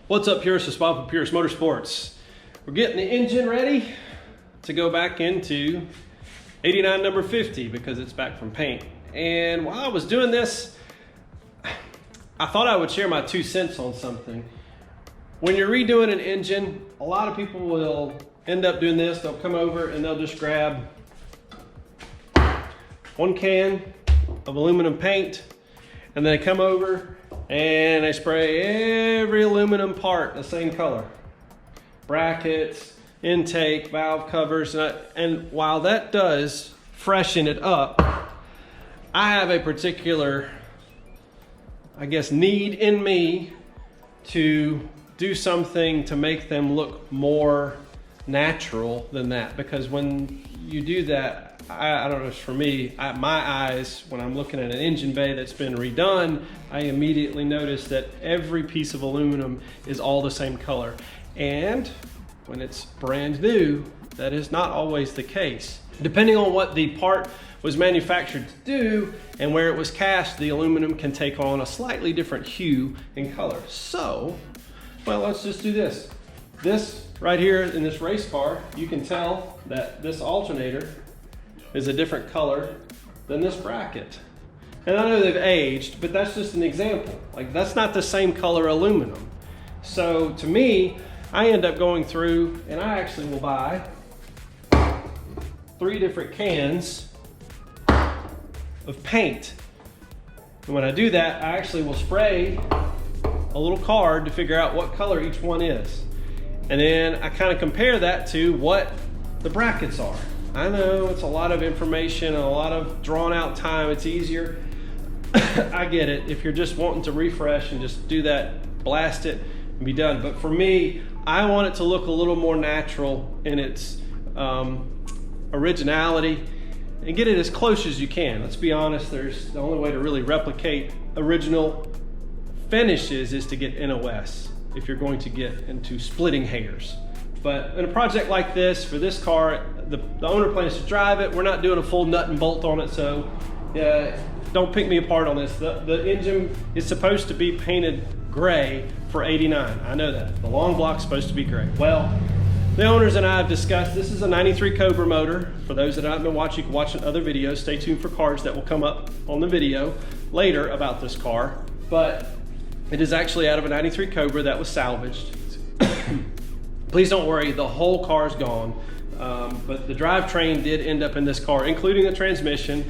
What's up, Purist? It's Bob from Purist Motorsports. We're getting the engine ready to go back into 89 number 50 because it's back from paint. And while I was doing this, I thought I would share my 2 cents on something. When you're redoing an engine, a lot of people will end up doing this. They'll come over and they'll just grab 1 can of aluminum paint, and then they come over and they spray every aluminum part the same color. Brackets, intake, valve covers, and while that does freshen it up, I have a particular, I guess, need in me to do something to make them look more natural than that. Because when you do that, I don't know, it's for me, my eyes, when I'm looking at an engine bay that's been redone, I immediately notice that every piece of aluminum is all the same color. And when it's brand new, that is not always the case. Depending on what the part was manufactured to do and where it was cast, the aluminum can take on a slightly different hue and color. So, well, let's just do this. This right here in this race car, you can tell that this alternator is a different color than this bracket. And I know they've aged, but that's just an example. Like, that's not the same color aluminum. So to me, I end up going through and I actually will buy 3 different cans of paint. And when I do that, I actually will spray a little card to figure out what color each one is. And then I kind of compare that to what the brackets are. I know it's a lot of information and a lot of drawn out time. It's easier. I get it. If you're just wanting to refresh and just do that, blast it and be done. But for me, I want it to look a little more natural in its originality and get it as close as you can. Let's be honest, there's the only way to really replicate original finishes is to get NOS if you're going to get into splitting hairs. But in a project like this, for this car, the owner plans to drive it. We're not doing a full nut and bolt on it, so don't pick me apart on this. The engine is supposed to be painted gray for 89. I know that. The long block's supposed to be gray. Well, the owners and I have discussed, this is a 93 Cobra motor. For those that haven't been watching, you can watch other videos. Stay tuned for cards that will come up on the video later about this car. But it is actually out of a 93 Cobra that was salvaged. Please don't worry, the whole car's gone. But the drivetrain did end up in this car, including the transmission.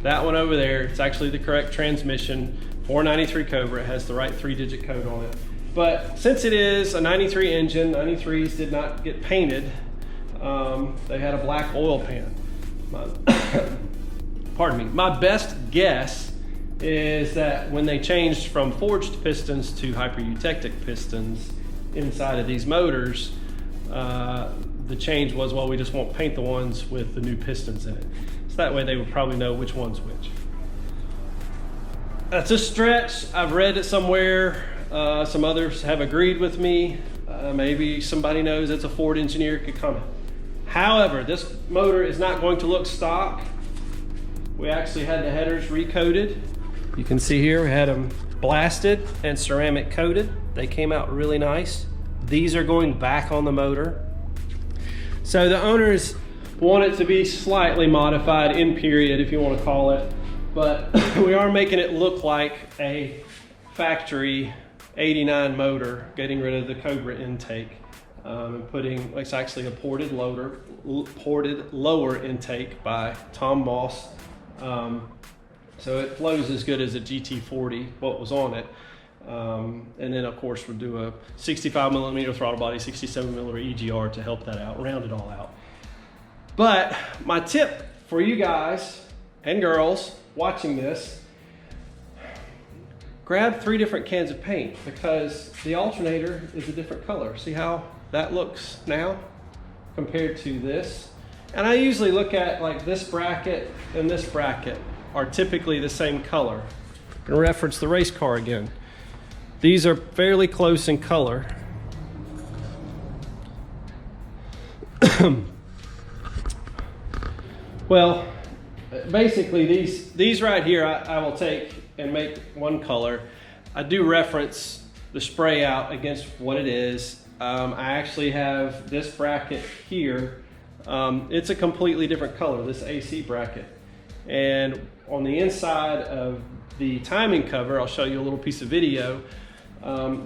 That one over there, it's actually the correct transmission for 93 Cobra. It has the right 3-digit code on it. But since it is a 93 engine, 93s did not get painted. They had a black oil pan. Pardon me. My best guess is that when they changed from forged pistons to hyper-eutectic pistons inside of these motors, the change was, well, we just won't paint the ones with the new pistons in it. So that way they would probably know which one's which. That's a stretch. I've read it somewhere. Some others have agreed with me. Maybe somebody knows it's a Ford engineer could comment. However, this motor is not going to look stock. We actually had the headers recoated. You can see here we had them blasted and ceramic coated. They came out really nice. These are going back on the motor. So the owners want it to be slightly modified, in period, if you want to call it. But we are making it look like a factory 89 motor, getting rid of the Cobra intake and putting, it's actually a ported lower intake by Tom Moss. So it flows as good as a GT40, what was on it. And then of course we'll do a 65 millimeter throttle body, 67 millimeter EGR to help that out, round it all out. But my tip for you guys and girls watching this, grab 3 different cans of paint because the alternator is a different color. See how that looks now compared to this? And I usually look at like this bracket and this bracket are typically the same color. I'm gonna reference the race car again. These are fairly close in color. Well, basically these right here I will take and make one color. I do reference the spray out against what it is. I actually have this bracket here. It's a completely different color, this AC bracket. And on the inside of the timing cover, I'll show you a little piece of video.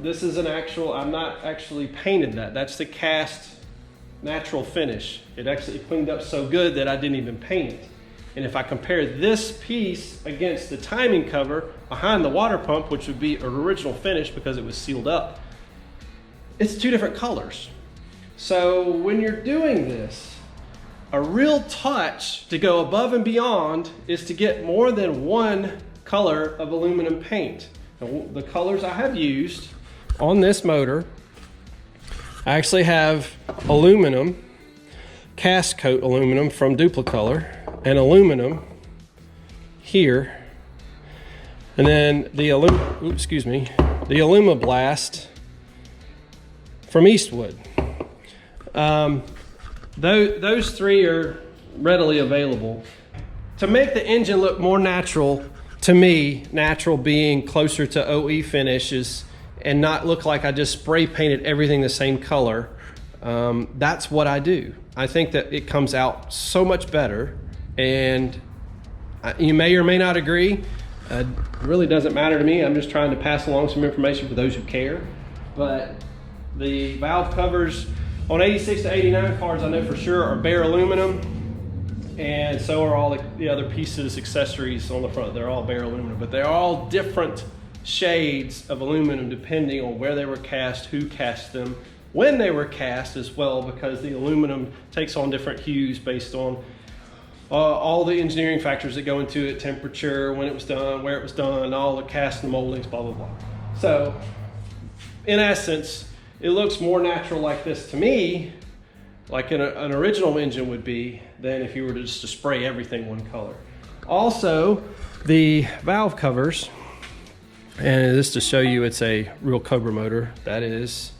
This is an actual, I'm not actually painted that. That's the cast natural finish. It actually cleaned up so good that I didn't even paint it. And if I compare this piece against the timing cover behind the water pump, which would be an original finish because it was sealed up, it's two different colors. So when you're doing this, a real touch to go above and beyond is to get more than one color of aluminum paint. Now, the colors I have used on this motor, I actually have aluminum, cast coat aluminum from Duplicolor, and aluminum here, and then the Alumablast from Eastwood. Those three are readily available. To make the engine look more natural, to me, natural being closer to OE finishes and not look like I just spray painted everything the same color, that's what I do. I think that it comes out so much better, and you may or may not agree. It really doesn't matter to me. I'm just trying to pass along some information for those who care. But the valve covers on 86 to 89 cars, I know for sure, are bare aluminum, and so are all the other pieces, accessories on the front. They're all bare aluminum, but they're all different shades of aluminum depending on where they were cast, who cast them, when they were cast as well, because the aluminum takes on different hues based on all the engineering factors that go into it, temperature, when it was done, where it was done, all the cast and moldings, blah, blah, blah. So in essence, it looks more natural like this to me, like an original engine would be, than if you were to just to spray everything one color. Also, the valve covers, and this to show you it's a real Cobra motor, that is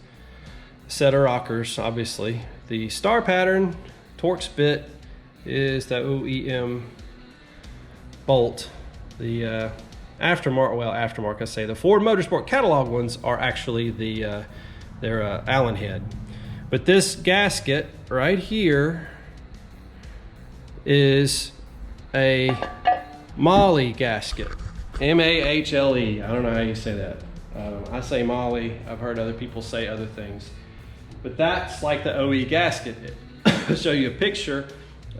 a set of rockers, obviously. The star pattern Torx bit is the OEM bolt. The aftermarket, I say. The Ford Motorsport catalog ones are actually they're Allen head. But this gasket right here is a Mahle gasket. M-A-H-L-E. I don't know how you say that. I say Mahle. I've heard other people say other things. But that's like the OE gasket. I'll show you a picture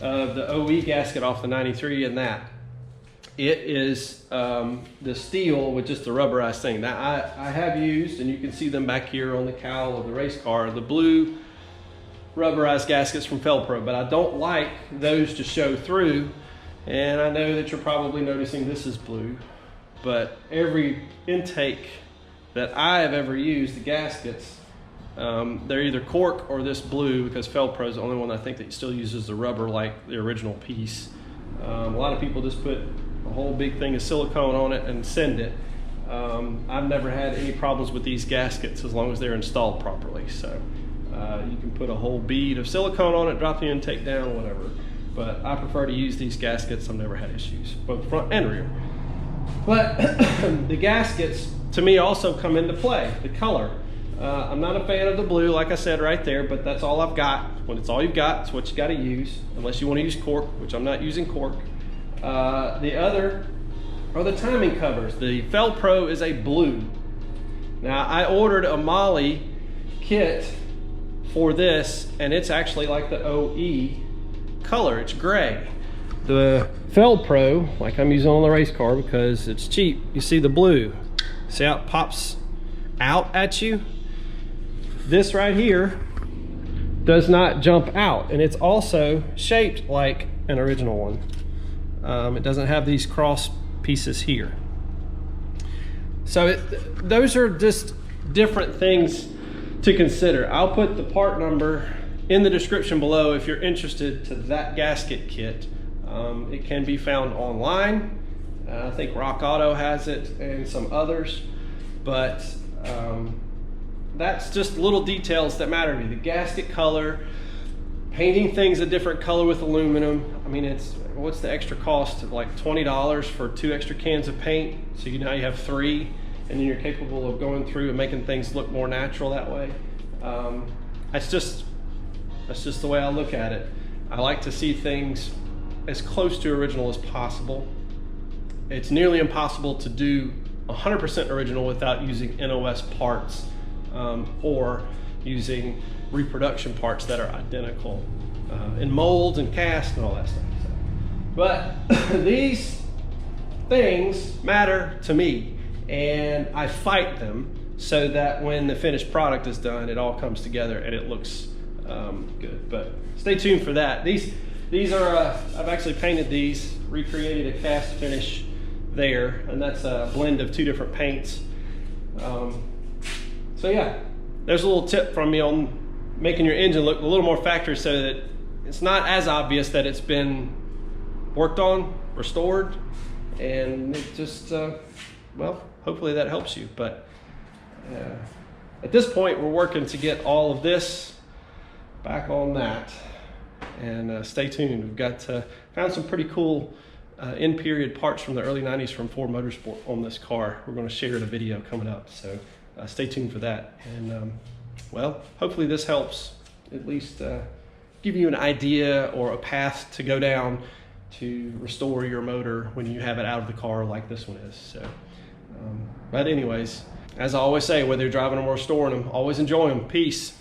of the OE gasket off the 93 and that. It is the steel with just the rubberized thing. Now I have used, and you can see them back here on the cowl of the race car, the blue rubberized gaskets from Felpro, but I don't like those to show through. And I know that you're probably noticing this is blue, but every intake that I have ever used, the gaskets, they're either cork or this blue, because Felpro is the only one I think that still uses the rubber like the original piece. A lot of people just put a whole big thing of silicone on it and send it. I've never had any problems with these gaskets as long as they're installed properly. So you can put a whole bead of silicone on it, drop the intake down, whatever. But I prefer to use these gaskets. I've never had issues, both front and rear. But the gaskets, to me, also come into play, the color. I'm not a fan of the blue, like I said right there, but that's all I've got. When it's all you've got, it's what you got to use, unless you want to use cork, which I'm not using cork. The other are the timing covers. The Felpro is a blue. Now, I ordered a Mahle kit for this, and it's actually like the OE color. It's gray. The Felpro, like I'm using on the race car because it's cheap, you see the blue. See how it pops out at you? This right here does not jump out, and it's also shaped like an original one. It doesn't have these cross pieces here. So those are just different things to consider. I'll put the part number in the description below if you're interested to that gasket kit. It can be found online. I think Rock Auto has it and some others, but that's just little details that matter to me. The gasket color, painting things a different color with aluminum. I mean, what's the extra cost of like $20 for 2 extra cans of paint? So now you have 3. and then you're capable of going through and making things look more natural that way. That's just the way I look at it. I like to see things as close to original as possible. It's nearly impossible to do 100% original without using NOS parts or using reproduction parts that are identical in molds and cast and all that stuff. So. But these things matter to me, and I fight them so that when the finished product is done, it all comes together and it looks good. But stay tuned for that. These are, I've actually painted these, recreated a cast finish there, and that's a blend of 2 different paints. So yeah, there's a little tip from me on making your engine look a little more factory so that it's not as obvious that it's been worked on, restored, and it just, well, hopefully that helps you. But at this point, we're working to get all of this back on that. And stay tuned. We've got found some pretty cool in-period parts from the early 90s from Ford Motorsport on this car. We're going to share in a video coming up, so stay tuned for that. And well, hopefully this helps at least give you an idea or a path to go down to restore your motor when you have it out of the car like this one is. So, but anyways, as I always say, whether you're driving them or restoring them, always enjoy them. Peace.